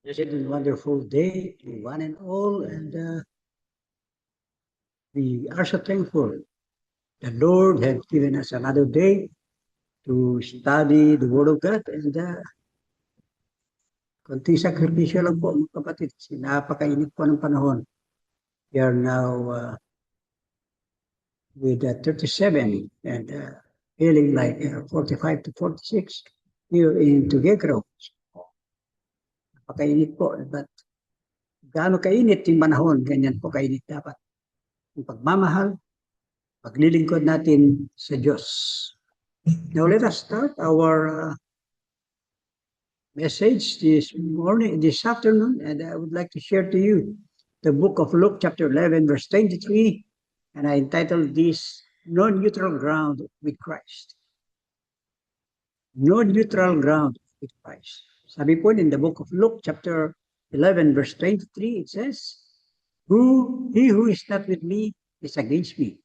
Blessed and wonderful day to one and all, and we are so thankful. The Lord has given us another day to study the Word of God, and konting sakripisyo lang po mga kapatid. Napakainit po ng panahon. We are now with 37 and feeling like 45 to 46 here in Tuguegarao. Napakainit po, but gaano kainit yung panahon, ganyan po kainit dapat. Yung pagmamahal, paglilingkod natin sa Diyos. Now let us start our message this afternoon, and I would like to share to you the book of Luke chapter 11 verse 23, and I entitled this Non-Neutral Ground with Christ. Non-neutral ground with Christ. Sabi po in the book of Luke chapter 11 verse 23, it says, He who is not with me is against me,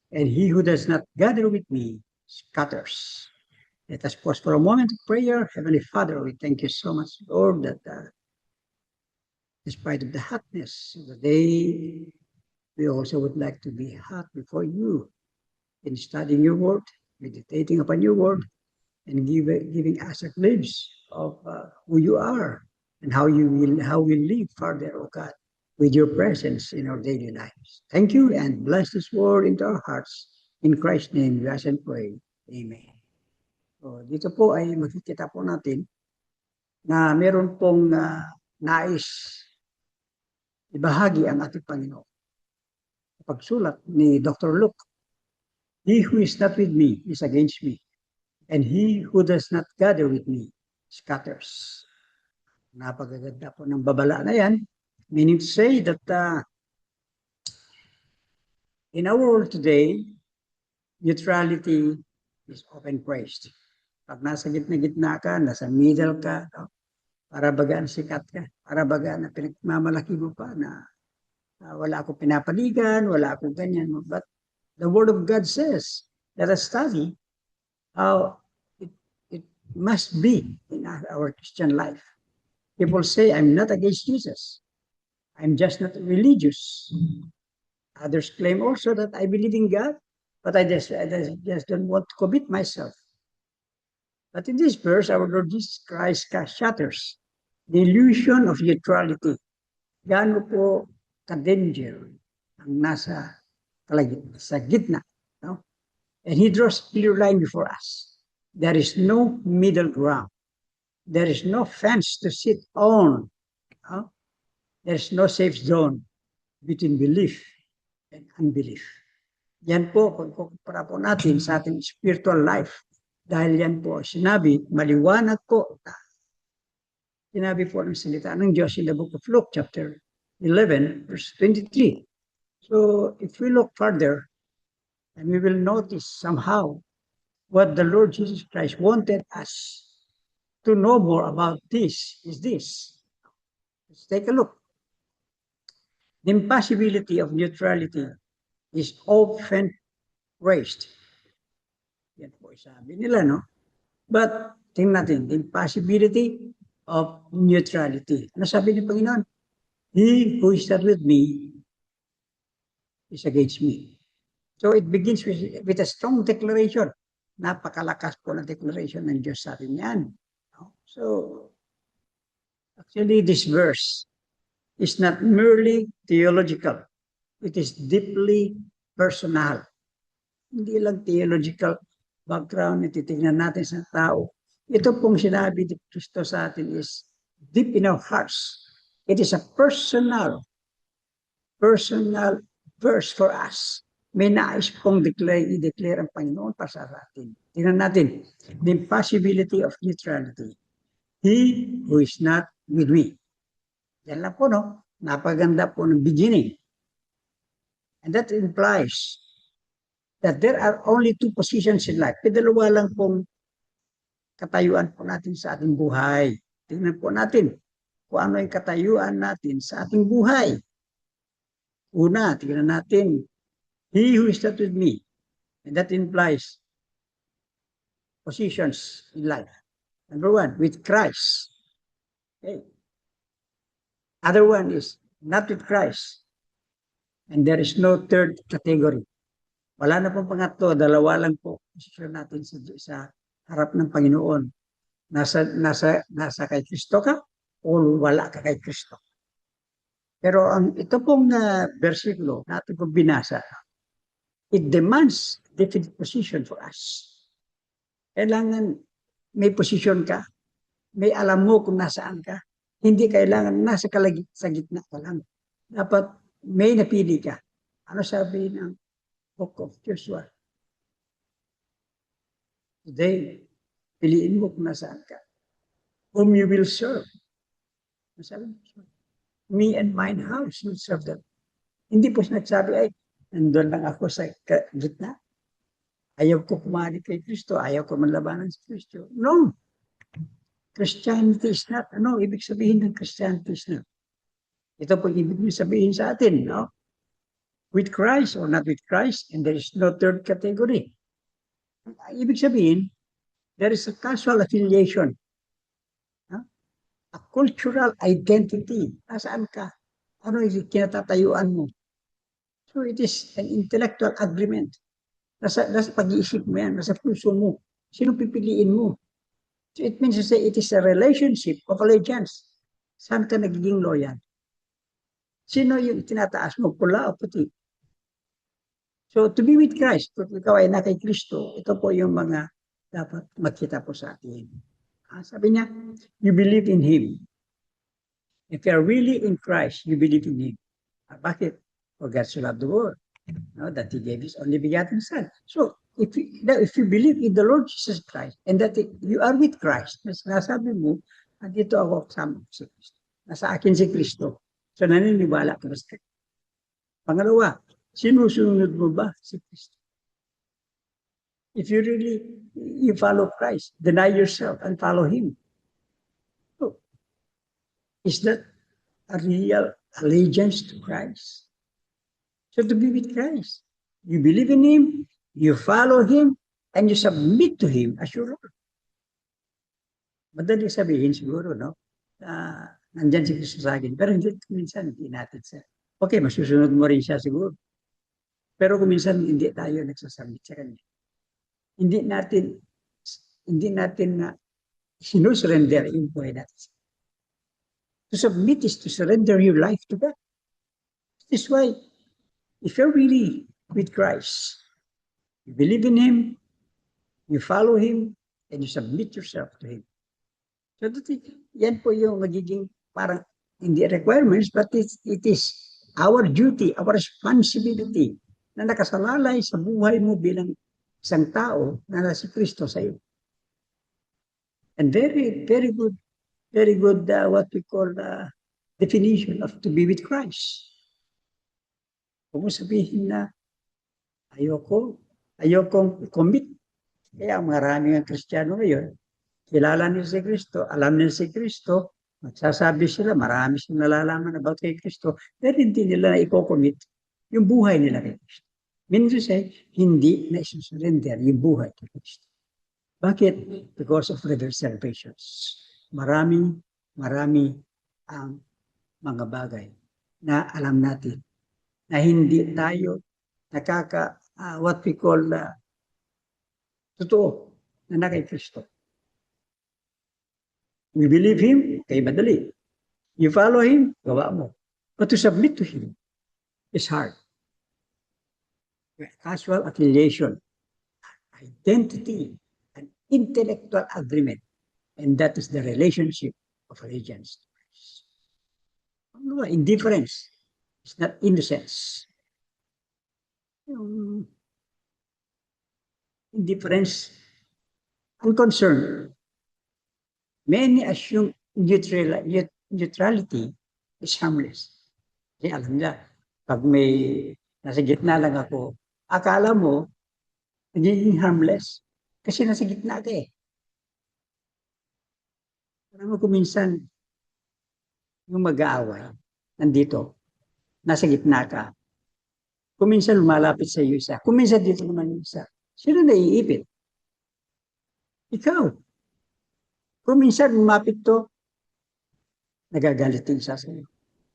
and he who does not gather with me scatters. Let us pause for a moment of prayer. Heavenly Father, we thank you so much, Lord, that despite of the hotness of the day, we also would like to be hot before you in studying your word, meditating upon your word, and giving us a glimpse of who you are and how we live further, oh God, with your presence in our daily lives. Thank you, and bless this word into our hearts. In Christ's name, we ask and pray. Amen. So, dito po ay makikita po natin na meron pong nais ibahagi ang ating Panginoon. Pagsulat ni Dr. Luke, He who is not with me is against me, and he who does not gather with me scatters. Napakaganda po ng babala na yan, meaning to say that in our world today, neutrality is often praised. Pag nasa gitna-gitna ka, nasa middle ka, no? Para bagaan sikat ka, para bagaan na pinagmamalaki mo pa na wala akong pinapaligan, wala akong ganyan. But the Word of God says, let us study how it must be in our Christian life. People say, I'm not against Jesus. I'm just not religious. Others claim also that I believe in God, but I just don't want to commit myself. But in this verse, our Lord Jesus Christ shatters the illusion of neutrality. Gaano po ka-danger ang nasa sa gitna. No? And He draws a clear line before us. There is no middle ground. There is no fence to sit on. No? There is no safe zone between belief and unbelief. Yan po, pagkukumpara po natin sa ating spiritual life. Dahil yan po, sinabi, maliwanag po. Sinabi po ng salita ng Diyos in the book of Luke, chapter 11, verse 23. So, if we look further, and we will notice somehow what the Lord Jesus Christ wanted us to know more about this is this. Let's take a look. The impossibility of neutrality is often raised. Yan po sabi nila, no? But, tingnan natin, the impossibility of neutrality. Ano sabi ni Panginoon? He who is not with me is against me. So, it begins with a strong declaration. Napakalakas po na declaration ng Diyos sa atin yan. So, actually, this verse is not merely theological. It is deeply personal. Hindi lang theological background na titignan natin sa tao. Ito pong sinabi ni Kristo sa atin is deep in our hearts. It is a personal verse for us. May nais pong i-declare ang Panginoon para sa atin. Tingnan natin, the impossibility of neutrality. He who is not with me. Yan lang po, no? Napaganda po ng beginning. And that implies that there are only two positions in life. Dalawa lang pong katayuan po natin sa ating buhay. Tingnan po natin kung ano yung katayuan natin sa ating buhay. Una, tingnan natin, He who is not with me. And that implies positions in life. Number one, with Christ. Okay. Other one is not with Christ. And there is no third category. Wala na pong pangatlo, dalawa lang po posisyon natin sa harap ng Panginoon. Nasa kay Kristo ka o wala ka kay Kristo. Pero ito pong versikulo natin pong binasa, it demands definite position for us. Kailangan may position ka, may alam mo kung nasaan ka. Hindi kailangan nasa sa gitna ka lang. Dapat may napili ka. Ano sabi ng Book of Joshua? Today, piliin mo kung nasaan ka. Whom you will serve. Sabi, me and mine house will serve them. Hindi po nagsabi, ay, nandun lang ako sa gitna. Ayaw ko kumari kay Kristo. Ayaw ko manlabanan sa Kristo. No. Christianity is not, ano, ibig sabihin ng Christianity is not. Ito po ibig sabihin sa atin, no? With Christ or not with Christ, and there is no third category. Ibig sabihin, there is a casual affiliation. A cultural identity. Nasaan ka? Ano yung kinatatayuan mo? So it is an intellectual agreement. Nasa pag-iisip mo yan, nasa puso mo. Sino pipiliin mo? So it means to say it is a relationship of allegiance. Saan ka nagiging loyal? Sino yung tinataas mo? Pula o puti? So to be with Christ, kung ikaw ay na kay Kristo, ito po yung mga dapat makita po sa atin. Sabi niya, you believe in Him. If you are really in Christ, you believe in Him. Bakit? For God so loved the world, that He gave His only begotten Son. So, if you believe in the Lord Jesus Christ, and that you are with Christ, nasabi mo, dito ako kasama si Kristo. Nasa akin si Kristo. So, naniniwala ka sa Kristo. Pangalawa, sinusunod mo ba si Kristo? If you follow Christ, deny yourself and follow Him. So, is that a real allegiance to Christ? So to be with Christ, you believe in Him, you follow Him, and you submit to Him as your Lord. Madali sabihin siguro, no? Nandyan si Kristo sa akin. Pero minsan, hindi natin siya. Okay, masusunod mo rin siya siguro. Pero kung minsan, hindi tayo nagsasubmit sa Kanya. Hindi natin na sinusurrender yung buhay natin. To submit is to surrender your life to God. This is why, if you're really with Christ, you believe in Him, you follow Him, and you submit yourself to Him. So, yan po yung magiging parang hindi requirements, but it is our duty, our responsibility na nakasalalay sa buhay mo bilang isang tao na nasa Kristo sa iyo. And very, very good, what we call definition of to be with Christ. Kung sabihin na ayokong commit. Kaya marami ang Kristiyano ngayon, kilala nila si Kristo, alam nila si Kristo, magsasabi sila, marami silang nalalaman about kay Kristo, pero hindi nila na i-commit yung buhay nila kay Kristo. Meaning to say, hindi na isusurrender yung buhay kay Kristo. Bakit? Because of the reservations. Marami ang mga bagay na alam natin na hindi tayo what we call totoo na kay Kristo. We believe Him, kay madali. You follow Him, gawa mo. But to submit to Him is hard. Casual affiliation, identity, and intellectual agreement. And that is the relationship of allegiance to Christ. Indifference is not innocence. Indifference, unconcern. Many assume neutrality is harmless. Kasi alam niya, pag may nasa gitna lang ako, akala mo, nagiging harmless. Kasi nasa gitna ka eh. Alam mo kung minsan, yung mag-aaway, nandito, nasa gitna ka. Kung minsan lumalapit sa iyo isa, kung minsan dito naman yung isa, sino naiipit? Ikaw. Kung minsan lumapit to, nagagalit yung isa sa iyo.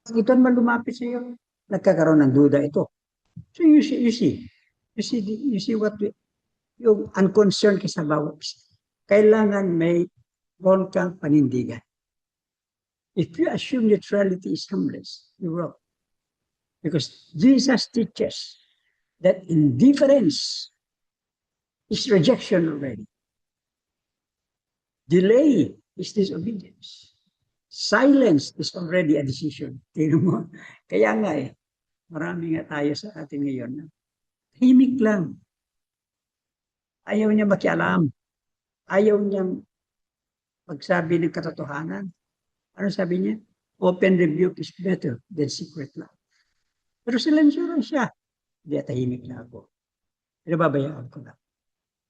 Ito man lumapit sa iyo, nagkakaroon ng duda ito. So you see what we, yung unconcerned ka sa bawat isa. Kailangan may ron kang panindigan. If you assume neutrality is harmless, you're wrong. Because Jesus teaches that indifference is rejection already. Delay is disobedience. Silence is already a decision. Tingnan mo. Kaya nga marami nga tayo sa atin ngayon. Himik lang. Ayaw niya makialam. Ayaw niyang magsabi ng katotohanan. Ano sabi niya? Open rebuke is better than secret love. Pero silensyo lang siya. Hindi, tahimik na ako. Pero babayaan ko na.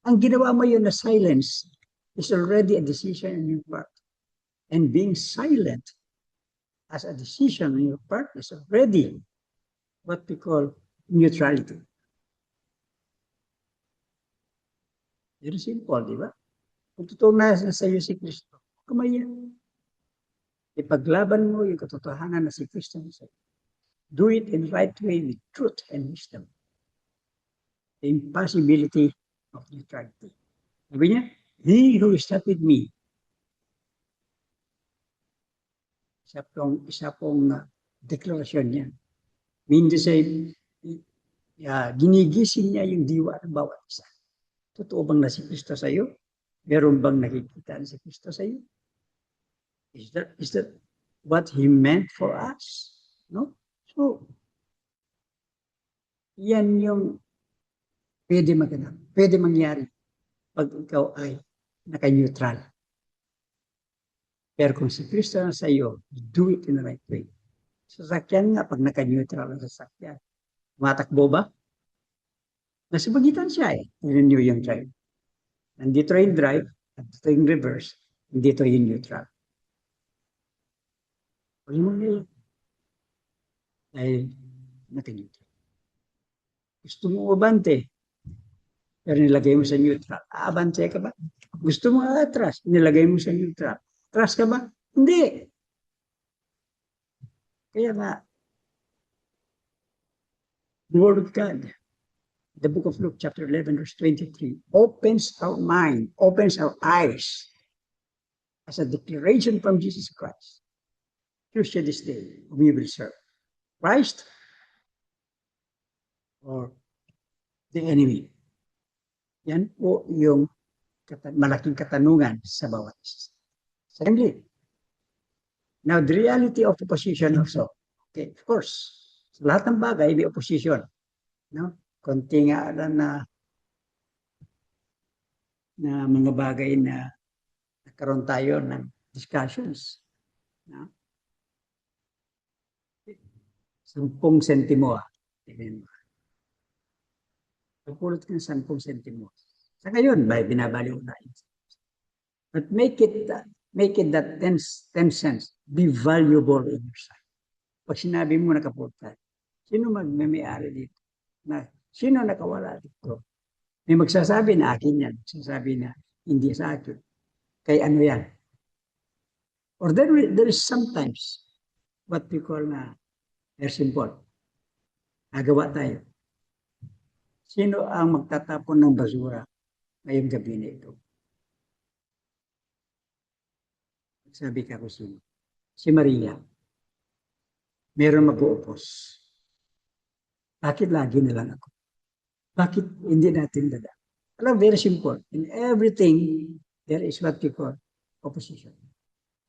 Ang ginawa mo yun na silence is already a decision on your part. And being silent as a decision on your part is already what we call neutrality. Very simple, di ba? Kung totoo na sa iyo si Kristo, kumaya. Ipaglaban mo yung katotohanan na si Kristo sa iyo. Do it in right way with truth and wisdom. The impossibility of neutrality. Sabi niya, he who is not with me. Isa pong deklarasyon niya. Mean to say, ginigising niya yung diwa ng bawat isa. Totoo bang na si Kristo sa iyo? Meron bang nakikita si Kristo sa iyo? Is that what He meant for us? No? So, yan yung pwede maganap, pwede mangyari pag ikaw ay naka-neutral. Pero kung si Kristo na sa iyo, do it in the right way. Sasakyan nga, pag naka-neutral ang sasakyan, matakbo ba? Nasa bagitan siya Yun yung drive. Nandito yung drive, nandito yung reverse, nandito yung neutral. Huwag mo ngayon. Dahil naka-neutral. Gusto mo abante, pero nilagay mo sa neutral. Aabante ka ba? Gusto mo atras, nilagay mo sa neutral. Atras ka ba? Hindi. Kaya nga, the Word of God, the book of Luke, chapter 11, verse 23, opens our mind, opens our eyes as a declaration from Jesus Christ. Choose you this day whom you will serve. Christ or the enemy. Yan po yung malaking katanungan sa bawat isa. Secondly, now the reality of opposition also. Okay, of course, sa lahat ng bagay may opposition. No? Konti nga na mga bagay na nagkaroon tayo ng discussions. No? 10 sentimo. Pagpulot ka ng 10 sentimo. Sa ngayon, binabaliw na. But make it that 10 cents be valuable in your sight. Pag sinabi mo nakapulot ka, sino magmamay-ari dito? Sino nakawala dito? May magsasabi na akin yan. Magsasabi na hindi sa akin. Kaya ano yan? Or there is sometimes what we call na very simple. Nagawa tayo. Sino ang magtatapon ng basura ngayong gabi na ito? Sabi ka ko sino? Si Maria. Meron mag-uupos. Bakit lagi na lang ako? Bakit hindi natin dada? Alam, very simple. In everything, there is what we call opposition.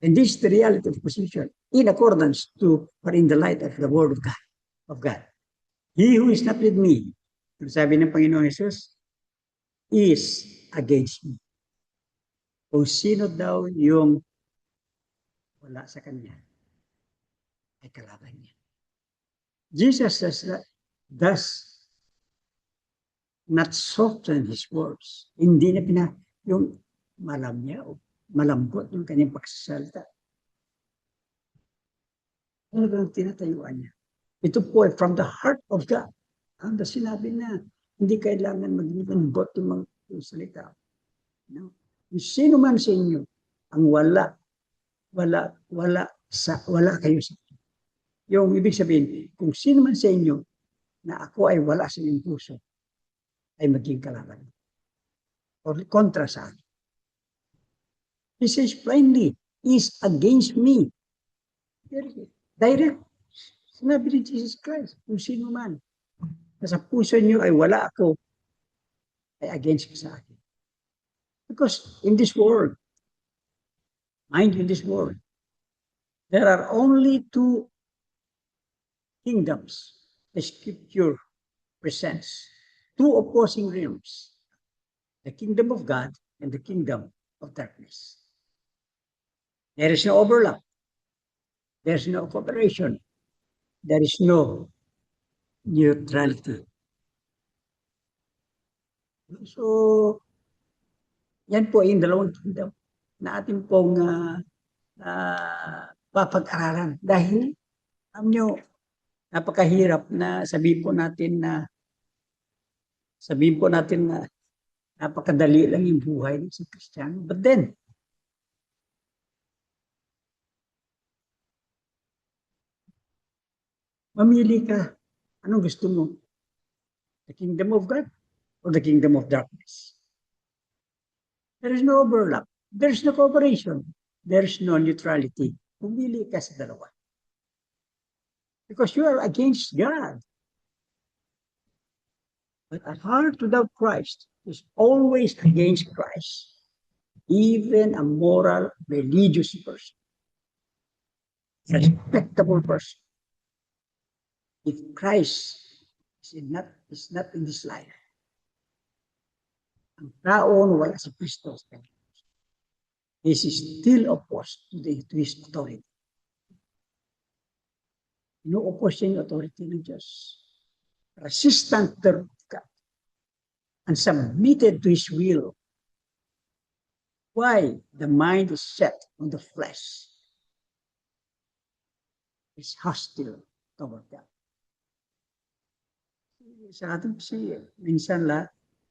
And this is the reality of opposition in accordance to or in the light of the Word of God. He who is not with me, sabi ng Panginoon Jesus, is against me. Kung sino daw yung wala sa kanya, ay kalaban niya. Jesus does not soften his words. Hindi na yung malambot yung kanyang pagsasalita. Ano bang tinatayuan niya? Ito po ay from the heart of God. Ang sinabi na, hindi kailangan maglambot yung mga salita. No? Yung sino man sa inyo, ang wala kayo sa inyo. Yung ibig sabihin, kung sino man sa inyo na ako ay wala sa inyong puso, ay maging kalaban. O kontra sa akin. He says plainly, is against me. Direct. Sinabi ni Jesus Christ, kung sino man, na sa puso niyo ay wala ako, ay against ka sa akin. Because in this world, mind you, in this world, there are only two kingdoms the scripture presents. Two opposing realms. The kingdom of God and the kingdom of darkness. There is no overlap. There is no cooperation. There is no neutrality. So, yan po yung dalawang kingdom na ating pong papag-aralan. Dahil, alam nyo, napakahirap na sabihin po natin na napakadali lang yung buhay ng isang Kristiyano. But then, mamili ka. Anong gusto mo? The kingdom of God or the kingdom of darkness? There is no overlap. There is no cooperation. There is no neutrality. Pumili ka sa dalawa. Because you are against God. But a heart without Christ is always against Christ. Even a moral, religious person. Respectable person. If Christ is not in this life, ang taon wala si Kristo, he is still opposed to his authority. Ino-oppose yung authority ng Diyos. Resistant to God and submitted to His will. Why? The mind is set on the flesh. It's hostile toward God. Sa atin kasi, minsan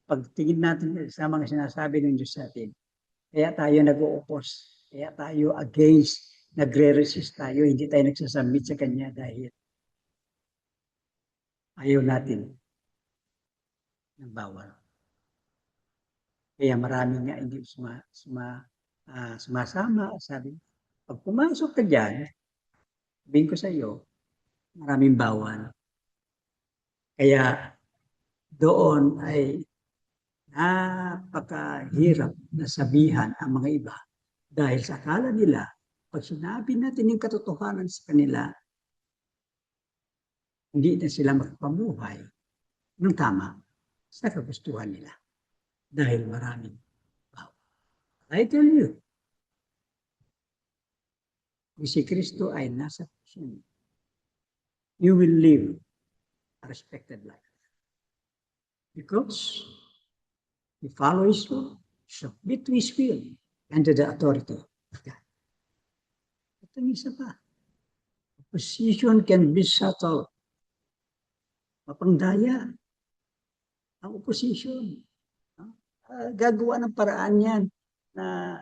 pagtingin natin sa mga sinasabi ng Diyos sa atin, kaya tayo nag-o-oppose, kaya tayo against, nagre-resist tayo, hindi tayo nagsasubmit sa Kanya dahil ayaw natin ng bawal. Kaya marami nga hindi sumasama. Sabi, pag pumasok ka dyan, sabihin ko sa iyo, maraming bawal. Kaya doon ay napakahirap na sabihan ang mga iba dahil sa akala nila, pag sinabi natin yung katotohanan sa kanila, hindi na sila magpamuhay ng tama sa kagustuhan nila. Dahil maraming bawal. I tell you, kung si Kristo ay nasa puso, you will live a respected life. Because you follow His will, submit to His will, and to the authority of God. Ito yung isa pa. Opposition can be subtle. Mapangdaya. Ang opposition. Gagawa ng paraan yan na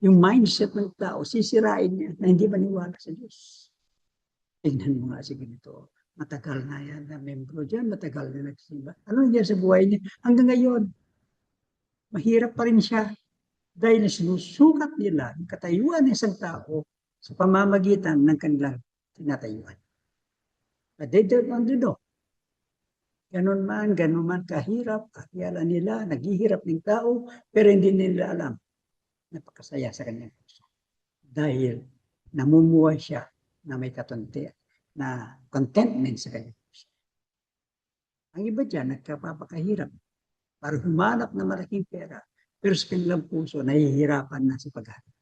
yung mindset ng tao, sisirain niya na hindi maniwala sa Diyos. Tignan mo nga si ganito. Matagal na yan na membro dyan, matagal na nagsimba. Ano nangyari sa buhay niya? Hanggang ngayon, mahirap pa rin siya dahil sinusukat nila ang katayuan ng isang tao sa pamamagitan ng kanilang tinatayuan. But they don't want to know. Ganun man kahirap, akala nila, naghihirap ng tao, pero hindi nila alam. Napakasaya sa kanyang puso. Dahil namumuhay siya na may katuntian, na contentment sa kanyang puso. Ang iba dyan, nagkapapakahirap para humanap ng malaking pera, pero sa kanilang puso, nahihirapan na sa paghanap.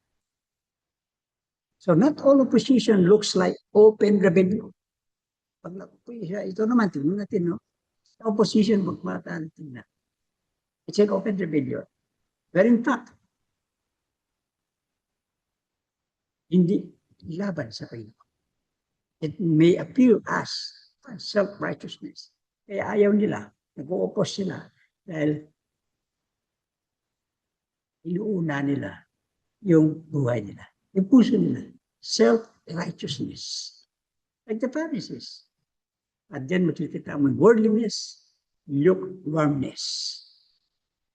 So not all opposition looks like open rebellion. Pag siya, ito naman, tingnan natin, no? Opposition, magmataan, tingnan. It's an open rebellion. But in fact, hindi laban sa Panginoon. It may appear as self-righteousness. Kaya ayaw nila, nag-o-oppose sila dahil inuuna nila yung buhay nila. Yung puso nila, self-righteousness. Like the Pharisees. At diyan makikita mo worldliness, lukewarmness.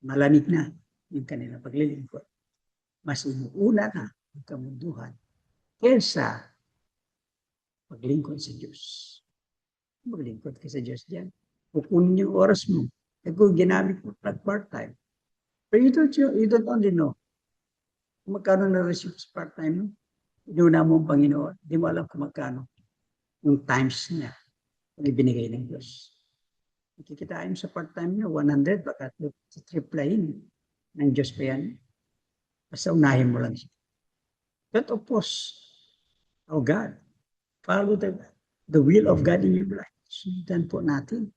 Malamig na yung kanilang paglilingkod. Mas inuuna na ang kamunduhan kaysa paglingkod sa Diyos. Maglingkod ka sa Diyos diyan. Kukunin yung oras mo. Kung ginamit mo part-time. But you don't only know kung magkano na-receive sa part-time mo. Inuna mo ang Panginoon. Hindi mo alam kung magkano yung times niya na ibinigay ng Diyos. Nakikitain sa part-time niya, 100, baka triplayin ng Diyos pa yan. Basta unahin mo lang siya. Don't oppose our God. Follow the will of God in your life. Sundan po natin.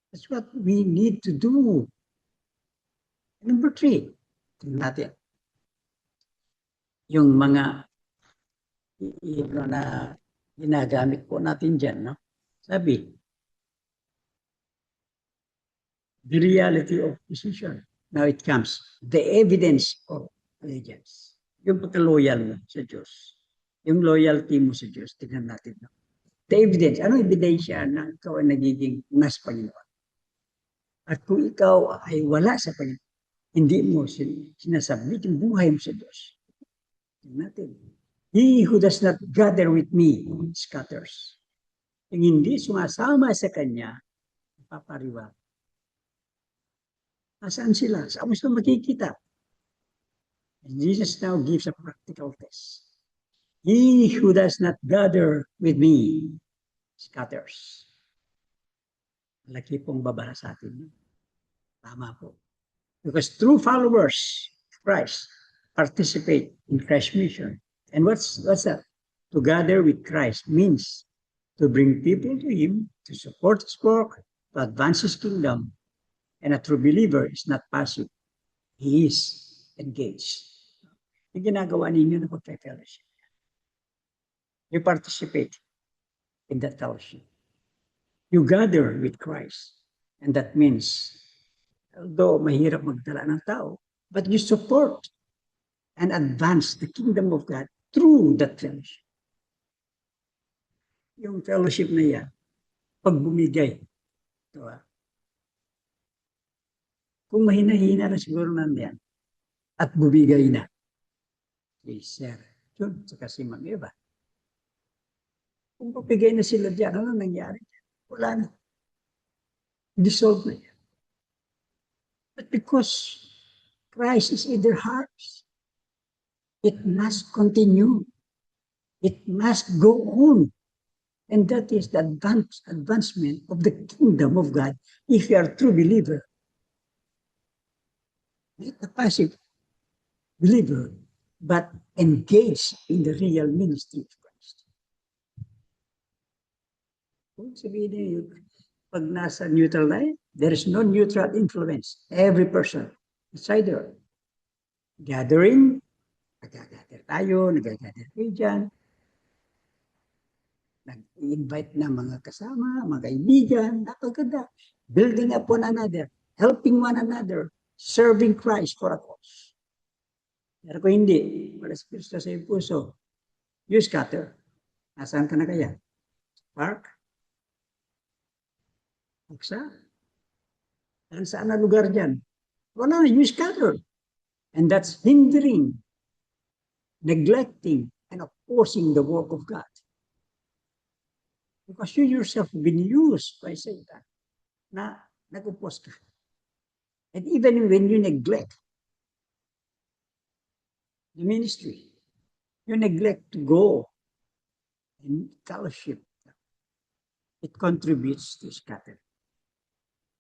That's what we need to do. Number 3, natin. Yung mga na ginagamit po natin dyan, no? Sabi, the reality of position. Now it comes, the evidence of allegiance. Yung pagka-loyal mo sa Diyos. Yung loyalty mo sa Diyos, tingnan natin. No? The evidence, ano ebidensya na ikaw ay nagiging nas Panginoon? At kung ikaw ay wala sa Panginoon, hindi mo sinasabit yung buhay mo sa Diyos. Tingnan natin. He who does not gather with me scatters. Yung hindi sumasama sa Kanya, papariwa. Nasaan sila? Saan mo sila makikita? And Jesus now gives a practical test. He who does not gather with me scatters. Malaki pong babala sa atin. Tama po. Because true followers of Christ participate in Christ's mission. And what's that? To gather with Christ means to bring people to Him, to support His work, to advance His kingdom. And a true believer is not passive. He is engaged. Yung ginagawa ninyo na pagpe-fellowship. You participate in that fellowship. You gather with Christ. And that means, although mahirap magdala ng tao, but you support and advance the kingdom of God through that fellowship. Yung fellowship na yan, pag bumigay, diba? Kung mahina-hina na siguro nandiyan, at bumigay na, please, sir, yun, saka si Ma'am Eva. Kung papigay na sila dyan, ano nangyari? Wala na. Dissolved na yan. But because Christ is in their hearts, it must continue. It must go on. And that is the advancement of the kingdom of God if you are a true believer. Not a passive believer, but engaged in the real ministry of Christ. Kung sabihin niyo, pag nasa neutral life, there is no neutral influence. Every person is either gathering, nag-gather tayo, nag-gather kayo dyan, nag-invite na mga kasama, mga kaibigan, napaganda. Building up one another, helping one another, serving Christ for a cause. Pero kung hindi, wala si Kristo sa iyong puso, you scatter. Nasaan ka na kaya? Park? Buksa? Saan na lugar dyan? Wala na, you scatter. And that's hindering, neglecting, and opposing the work of God. Because you yourself have been used by Satan na nag-oppose ka. And even when you neglect the ministry, you neglect to go and fellowship, it contributes to scatter.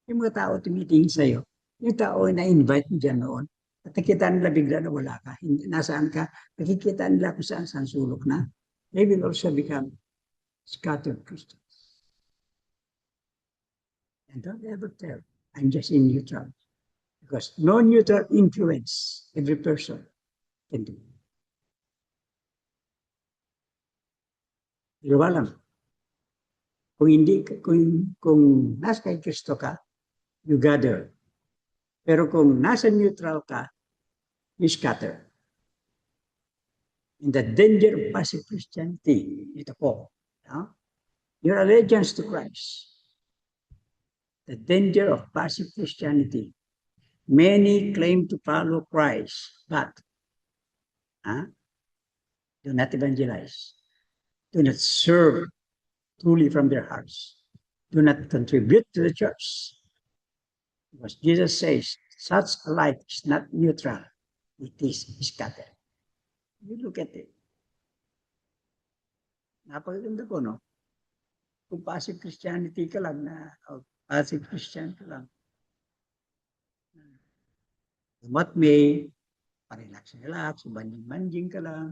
Yung mga tao tumitingin sa'yo, yung tao na invite mo dyan noon, at nakita nila bigla na wala ka, nasaan ka, nakikita nila kung saan sulok na, they will also become scattered Christians. And don't ever tell, I'm just in neutral. Because no neutral influence every person can do. Dalawa lang. Kung hindi, kung nasa kay Kristo ka, you gather. Pero kung nasa neutral ka, you scatter. And the danger of passive Christianity, ito po, No? Your allegiance to Christ. The danger of passive Christianity. Many claim to follow Christ, but do not evangelize, do not serve truly from their hearts, do not contribute to the church. Because Jesus says, such a life is not neutral, it is scattered. You look at it. Napakaganda po, no? Kung passive Christianity ka lang passive Christian ka lang. What may, parelax-relax, banjing-banjing ka lang,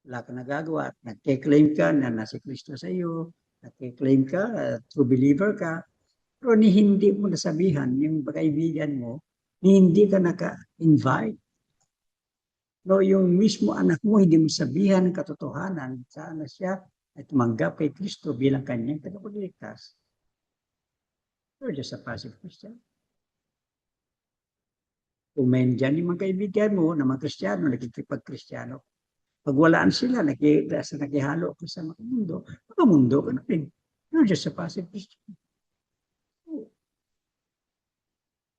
wala ka nagagawa, at nagke-claim ka na nasa Kristo sa iyo, nagke-claim ka, true believer ka, pero ni hindi mo nasabihan yung kaibigan mo, ni hindi ka naka-invite. No, yung mismo anak mo, hindi mo sabihan ng katotohanan, sana siya ay tumanggap kay Kristo bilang kanyang tagapagligtas. You're just a passive Christian. Kung may dyan yung mga kaibigan mo na mga Kristiyano, nakikipag-Kristiyano, pag walaan sila, nakihalo ka sa mga mundo ka na rin. You're just a passive Christian.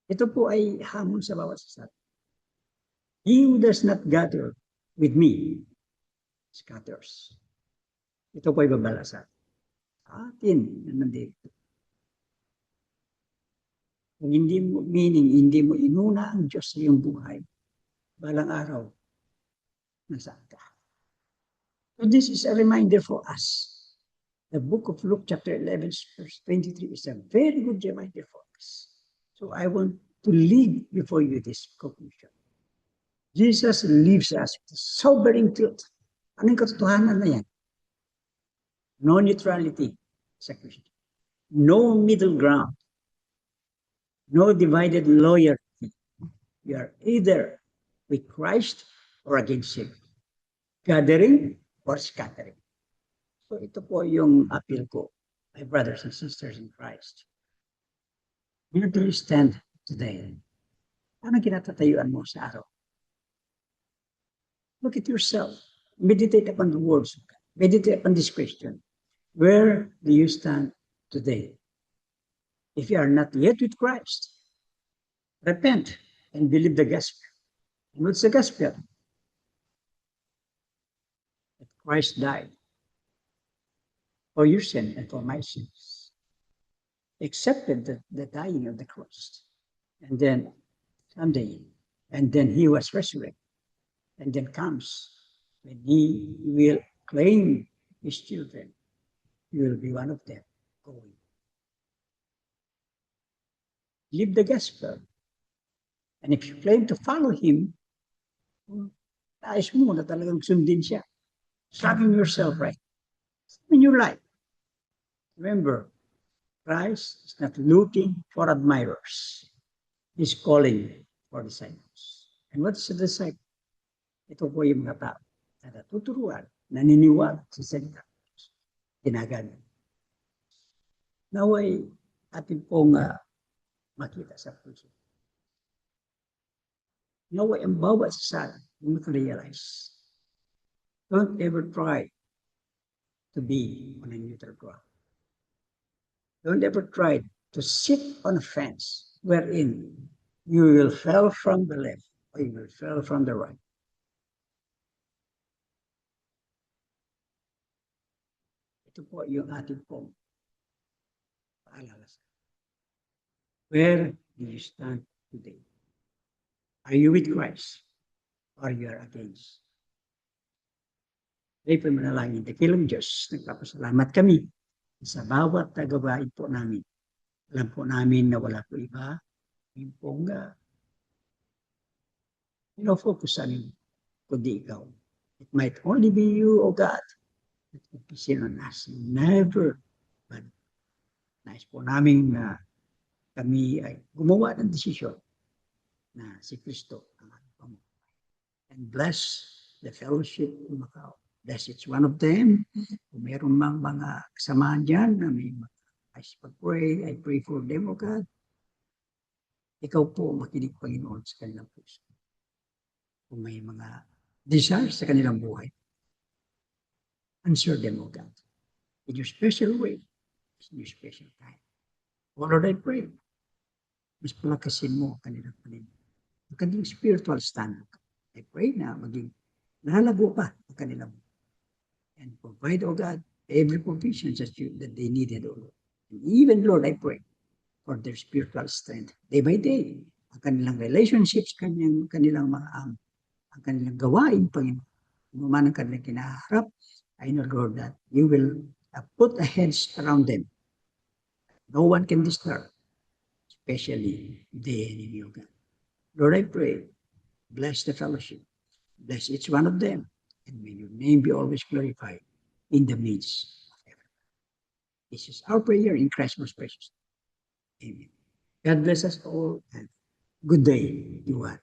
Ito po ay hamon sa bawat isa. He who does not gather with me scatters. Ito po ay babala sa atin na nandito. Kung hindi mo, meaning, hindi mo inuna ang Diyos sa iyong buhay, balang araw, nasaan ka? So this is a reminder for us. The book of Luke chapter 11 verse 23 is a very good reminder for us. So I want to leave before you this conclusion. Jesus leaves us with a sobering truth. Anong katotohanan na yan? No neutrality sa Christian. No middle ground. No divided loyalty. You are either with Christ or against Him. Gathering or scattering. So ito po yung appeal ko, my brothers and sisters in Christ. Where do you stand today? Ano kinatatayuan mo sa araw? Look at yourself. Meditate upon the words of God. Meditate upon this question. Where do you stand today? If you are not yet with Christ, repent and believe the gospel. And what's the gospel? That Christ died for your sin and for my sins. Accepted the dying of the cross. And then someday, and then He was resurrected. And then comes when He will claim His children. You will be one of them going. Live the gospel. And if you claim to follow Him, nais mo na talagang sundin siya. Examine yourself right. In your life. Remember, Christ is not looking for admirers. He's calling for disciples. And what is a disciple? Ito po yung mga tao na natuturuan, naniniwala sa salita. Ginagamit. Naway atin pong makita sa puso. Naway ang bawat isa mag-realize. Don't ever try to be on a neutral ground. Don't ever try to sit on a fence wherein you will fall from the left or you will fall from the right. Ito po yung ating pong paalala sa. Where do you stand today? Are you with Christ or you are against? Ay po manalangin. Dakilang Diyos, nagpapasalamat kami sa bawat tagabain po namin. Alam po namin na wala po iba. Yung pong focus namin kundi ikaw. It might only be you, O God, that will be seen on us. Never. But nais po namin na kami ay gumawa ng desisyon na si Kristo ang ating Panginoon. And bless the fellowship of Macau. Bless each one of them. Kung meron mang mga kasamahan dyan na may I pray for them, O God. Ikaw po makinig, Panginoon, sa kanilang puso. Kung may mga desires sa kanilang buhay, answer them, O God. in your special way, in your special time. O Lord, I pray, mas palakasin mo ang kanilang Panginoon, ang kanilang spiritual standard. I pray na maging lalago pa ang kanilang and provide, O God, every provision that they needed, O Lord. And even, Lord, I pray for their spiritual strength day by day. Ang kanilang relationships, kanilang mga ang kanilang gawain, Panginoon. Ano man ang kanilang kinaharap, I know, Lord, that you will put a hedge around them. No one can disturb, especially the enemy, O God. Lord, I pray, bless the fellowship, bless each one of them, and may your name be always glorified in the midst of everyone. This is our prayer in Christ's most precious name. Amen. God bless us all, and good day, you all.